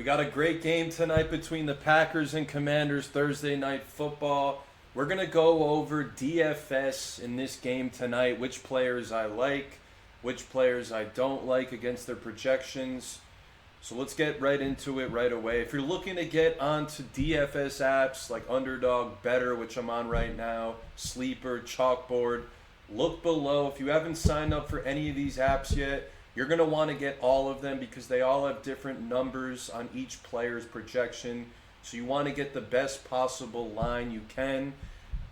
We got a great game tonight between the Packers and Commanders, Thursday night football. We're going to go over DFS in this game tonight, which players I like, which players I don't like against their projections. So let's get right into it right away. If you're looking to get onto DFS apps like Underdog, Better, which I'm on right now, Sleeper, Chalkboard, look below. If you haven't signed up for any of these apps yet, you're going to want to get all of them because they all have different numbers on each player's projection. So you want to get the best possible line you can.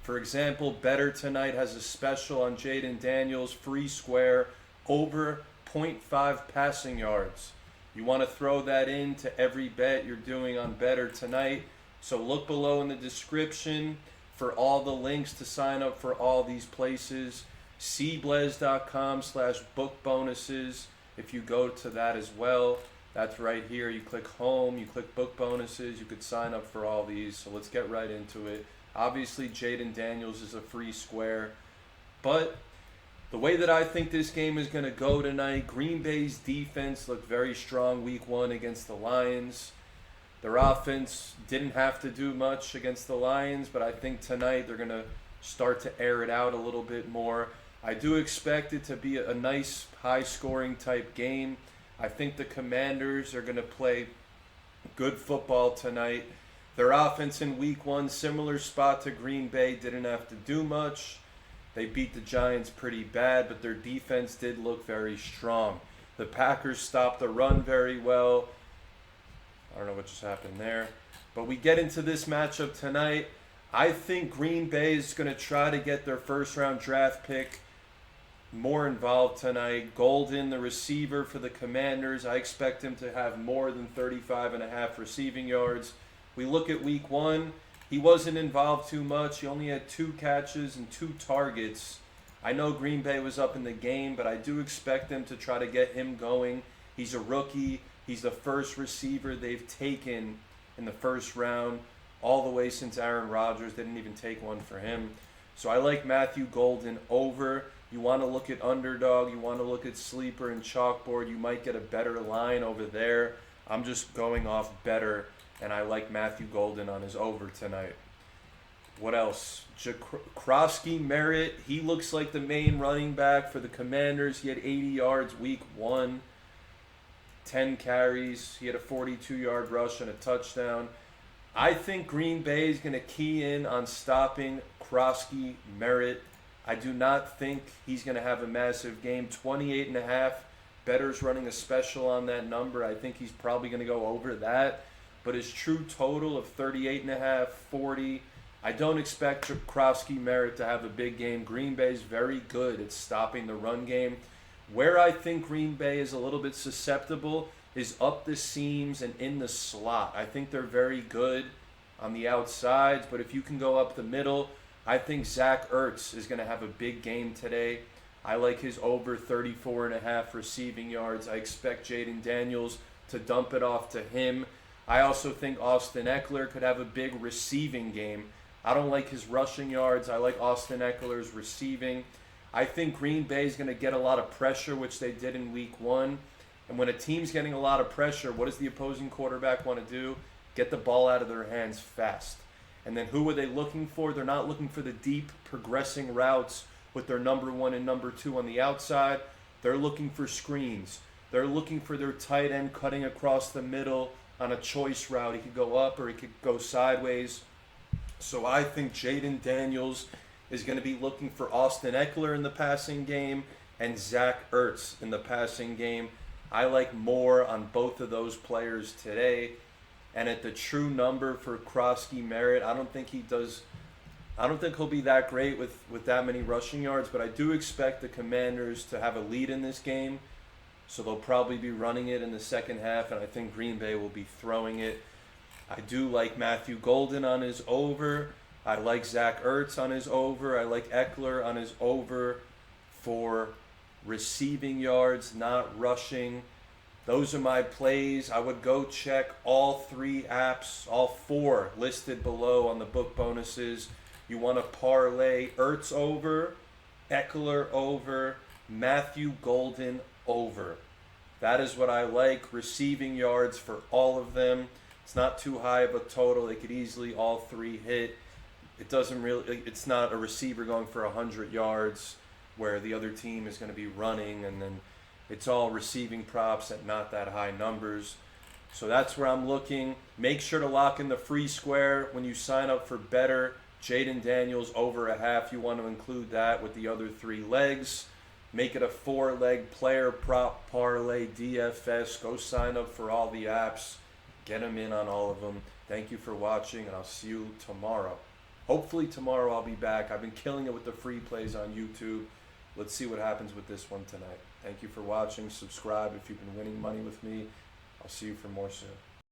For example, Better tonight has a special on Jaden Daniels, free square, over 0.5 passing yards. You want to throw that into every bet you're doing on Better tonight. So look below in the description for all the links to sign up for all these places. cblez.com/bookbonuses. If you go to that as well, that's right here. You click home, you click book bonuses, you could sign up for all these. So let's get right into it. Obviously, Jaden Daniels is a free square, but the way that I think this game is going to go tonight, Green Bay's defense looked very strong week one against the Lions. Their offense didn't have to do much against the Lions, but I think tonight they're going to start to air it out a little bit more. I do expect it to be a nice high-scoring type game. I think the Commanders are going to play good football tonight. Their offense in week one, similar spot to Green Bay, didn't have to do much. They beat the Giants pretty bad, but their defense did look very strong. The Packers stopped the run very well. I don't know what just happened there. But we get into this matchup tonight. I think Green Bay is going to try to get their first-round draft pick more involved tonight. Golden, the receiver for the Commanders, I expect him to have more than 35.5 receiving yards. We look at week one. He wasn't involved too much. He only had 2 catches and 2 targets. I know Green Bay was up in the game, but I do expect them to try to get him going. He's a rookie. He's the first receiver they've taken in the first round all the way since Aaron Rodgers. They didn't even take one for him. So I like Matthew Golden over. You want to look at Underdog. You want to look at Sleeper and Chalkboard. You might get a better line over there. I'm just going off Better, and I like Matthew Golden on his over tonight. What else? Krosky Merritt. He looks like the main running back for the Commanders. He had 80 yards week one, 10 carries. He had a 42-yard rush and a touchdown. I think Green Bay is going to key in on stopping Krosky Merritt. I do not think he's going to have a massive game. 28.5. Better's running a special on that number. I think he's probably going to go over that. But his true total of 38.5, 40. I don't expect Krosky Merritt to have a big game. Green Bay's very good at stopping the run game. Where I think Green Bay is a little bit susceptible is up the seams and in the slot. I think they're very good on the outsides, but if you can go up the middle, I think Zach Ertz is going to have a big game today. I like his over 34.5 receiving yards. I expect Jaden Daniels to dump it off to him. I also think Austin Eckler could have a big receiving game. I don't like his rushing yards. I like Austin Eckler's receiving. I think Green Bay is going to get a lot of pressure, which they did in week one. And when a team's getting a lot of pressure, what does the opposing quarterback want to do? Get the ball out of their hands fast. And then who are they looking for? They're not looking for the deep progressing routes with their number 1 and number 2 on the outside. They're looking for screens. They're looking for their tight end cutting across the middle on a choice route. He could go up or he could go sideways. So I think Jaden Daniels is going to be looking for Austin Eckler in the passing game and Zach Ertz in the passing game. I like more on both of those players today. And at the true number for Krosky Merritt, I don't think he'll be that great with that many rushing yards, but I do expect the Commanders to have a lead in this game. So they'll probably be running it in the second half, and I think Green Bay will be throwing it. I do like Matthew Golden on his over. I like Zach Ertz on his over. I like Eckler on his over for receiving yards, not rushing. Those are my plays. I would go check all 3 apps, all 4 listed below on the book bonuses. You want to parlay Ertz over, Eckler over, Matthew Golden over. That is what I like. Receiving yards for all of them. It's not too high of a total. They could easily all three hit. It doesn't really, it's not a receiver going for 100 yards where the other team is going to be running, and then it's all receiving props at not that high numbers. So that's where I'm looking. Make sure to lock in the free square when you sign up for better. Jaden Daniels over a half. You want to include that with the other 3 legs. Make it a 4-leg player prop parlay DFS. Go sign up for all the apps. Get them in on all of them. Thank you for watching, and I'll see you tomorrow. Hopefully tomorrow I'll be back. I've been killing it with the free plays on YouTube. Let's see what happens with this one tonight. Thank you for watching. Subscribe if you've been winning money with me. I'll see you for more soon.